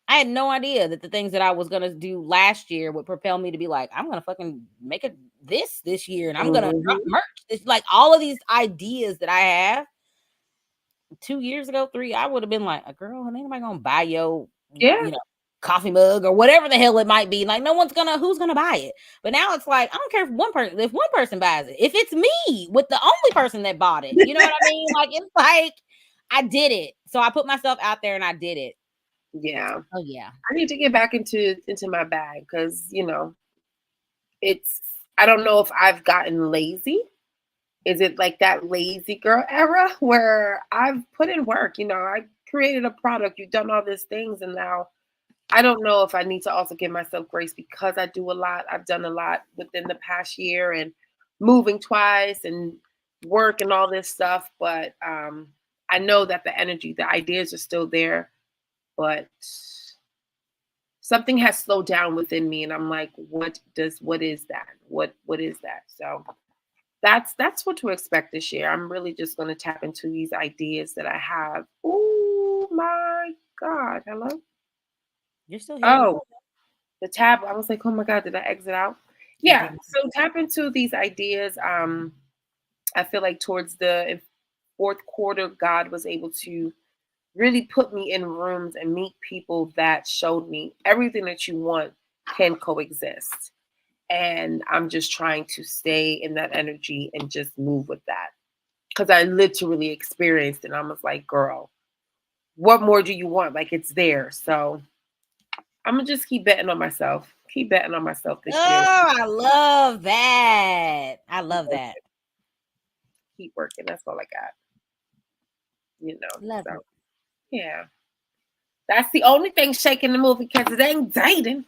I had no idea that the things that I was going to do last year would propel me to be like, I'm going to fucking make it this year, and I'm going to drop merch. It's like all of these ideas that I have 2 years ago, 3, I would have been like, a girl, ain't nobody gonna buy your, Yeah. coffee mug or whatever the hell it might be. Like, who's gonna buy it? But now it's like, I don't care if one person buys it. If it's me with the only person that bought it, you know what I mean? Like, it's like, I did it. So I put myself out there and I did it. Yeah. Oh yeah. I need to get back into my bag because, I don't know if I've gotten lazy. Is it like that lazy girl era where I've put in work? I created a product, you've done all these things, and now I don't know if I need to also give myself grace because I do a lot. I've done a lot within the past year and moving twice and work and all this stuff. But I know that the energy, the ideas are still there, but something has slowed down within me, and I'm like, what is that? What is that? So that's what to expect this year. I'm really just going to tap into these ideas that I have. Oh my God! Hello. You're still here. Oh, the tab. I was like, oh my God, did I exit out? Yeah. So tap into these ideas. I feel like towards the fourth quarter, God was able to really put me in rooms and meet people that showed me everything that you want can coexist. And I'm just trying to stay in that energy and just move with that. Because I literally experienced it. And I was like, girl, what more do you want? Like, it's there. So I'm going to just keep betting on myself. Keep betting on myself this year. Oh, I love that. I love that. Keep working. That's all I got. Love so it. yeah. That's the only thing shaking the movie because it ain't dating.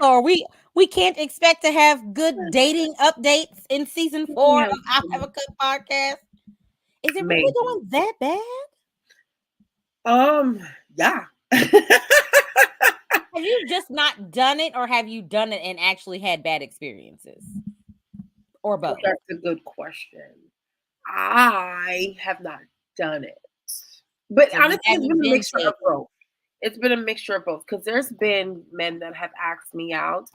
So we can't expect to have good dating updates in season 4 of I Have a Cup podcast. Is it really going that bad? Yeah. Have you just not done it, or have you done it and actually had bad experiences? Or both? That's a good question. I have not done it. But So honestly, it's been a been mixture of both. It's been a mixture of both because there's been men that have asked me out,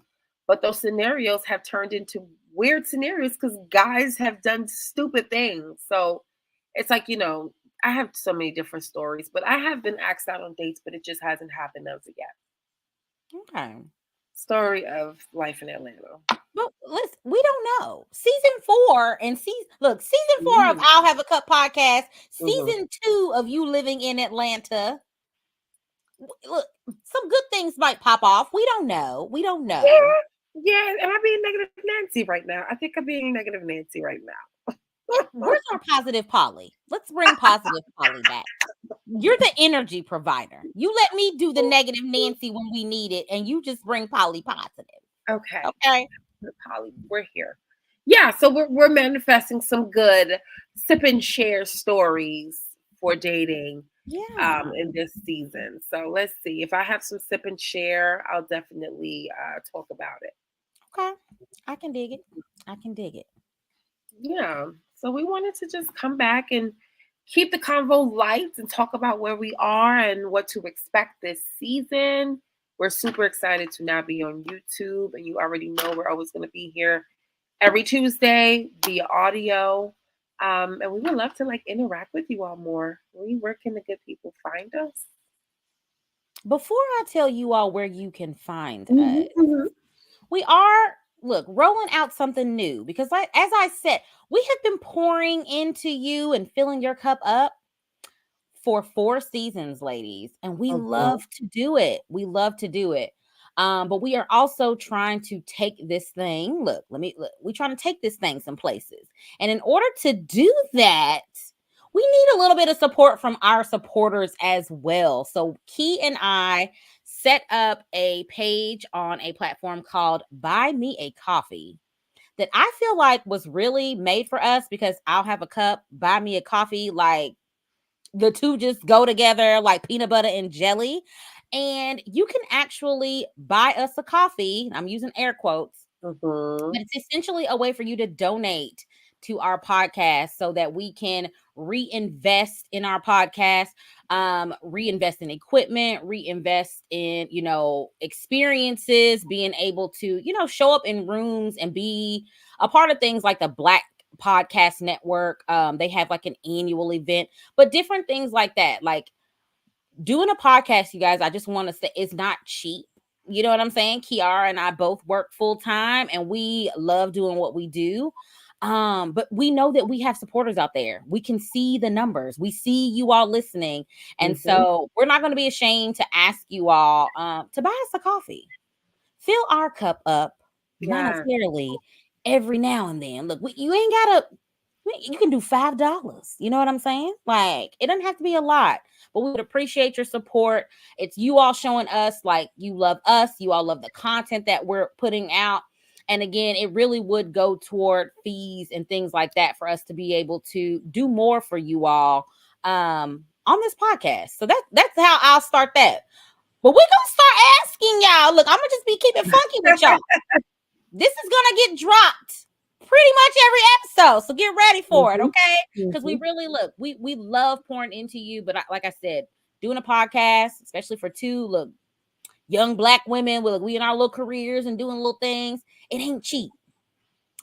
but those scenarios have turned into weird scenarios because guys have done stupid things. So it's like, I have so many different stories, but I have been asked out on dates, but it just hasn't happened as of yet. Okay. Story of life in Atlanta. Well, listen, we don't know. Season 4 and season 4 of I'll Have a Cup podcast. Season 2 of you living in Atlanta. Look, some good things might pop off. We don't know. Yeah. Am I being negative Nancy right now? I think I'm being negative Nancy right now. Where's our positive Polly? Let's bring positive Polly back. You're the energy provider. You let me do the negative Nancy when we need it, and you just bring Polly positive. Okay. Polly, we're here. Yeah, so we're manifesting some good sip and share stories for dating in this season. So let's see. If I have some sip and share, I'll definitely talk about it. Okay. I can dig it. Yeah. So we wanted to just come back and keep the convo light and talk about where we are and what to expect this season. We're super excited to now be on YouTube, and you already know we're always going to be here every Tuesday via audio. And we would love to interact with you all more. Where can the good people find us? Before I tell you all where you can find us, we are rolling out something new because, as I said, we have been pouring into you and filling your cup up for 4 seasons, ladies, and we love to do it. But we are also trying to take this thing. We're trying to take this thing some places. And in order to do that, we need a little bit of support from our supporters as well. So Key and I set up a page on a platform called Buy Me a Coffee that I feel like was really made for us because I'll Have a Cup, Buy Me a Coffee, like the two just go together like peanut butter and jelly. And you can actually buy us a coffee. I'm using air quotes. But it's essentially a way for you to donate to our podcast so that we can reinvest in our podcast, reinvest in equipment, reinvest in, experiences, being able to, show up in rooms and be a part of things like the Black podcast network. They have like an annual event, but different things like that. Like doing a podcast, you guys, I just want to say it's not cheap. You know what I'm saying? Kiara and I both work full time and we love doing what we do. But we know that we have supporters out there. We can see the numbers. We see you all listening. And so we're not going to be ashamed to ask you all to buy us a coffee. Fill our cup up monetarily every now and then. Look, you ain't gotta, you can do $5. You know what I'm saying? Like, it doesn't have to be a lot, but we would appreciate your support. It's you all showing us like you love us. You all love the content that we're putting out. And again, it really would go toward fees and things like that for us to be able to do more for you all on this podcast. So that's how I'll start that. But we're gonna start asking y'all. Look, I'm gonna just be keeping funky with y'all. This is gonna get dropped pretty much every episode, so get ready for it, okay? Because we really look, we love pouring into you, but like I said, doing a podcast, especially for two young Black women, we in our little careers and doing little things, it ain't cheap.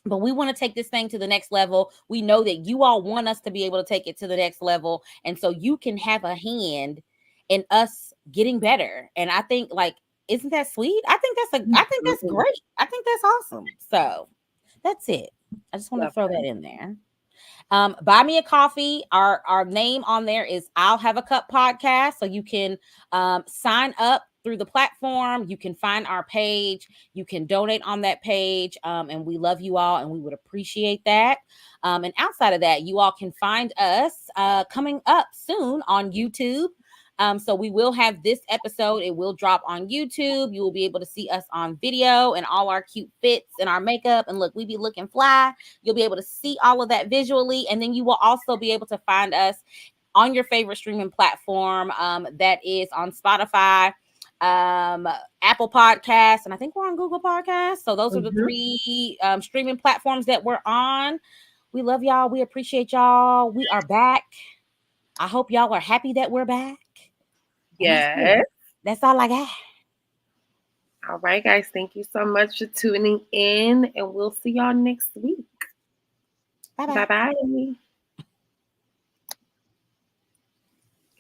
But we want to take this thing to the next level. We know that you all want us to be able to take it to the next level, and so you can have a hand in us getting better. And I think, like, isn't that sweet? I think that's great. I think that's awesome. So that's it. I just want to throw that in there. Buy me a coffee. Our name on there is I'll Have a Cup Podcast. So you can sign up through the platform. You can find our page. You can donate on that page. And we love you all and we would appreciate that. And outside of that, you all can find us coming up soon on YouTube. So we will have this episode. It will drop on YouTube. You will be able to see us on video and all our cute fits and our makeup. And look, we be looking fly. You'll be able to see all of that visually. And then you will also be able to find us on your favorite streaming platform. That is on Spotify, Apple Podcasts, and I think we're on Google Podcasts. So those are the three streaming platforms that we're on. We love y'all. We appreciate y'all. We are back. I hope y'all are happy that we're back. Yes. That's all I got. All right, guys. Thank you so much for tuning in, and we'll see y'all next week. Bye-bye. Bye-bye.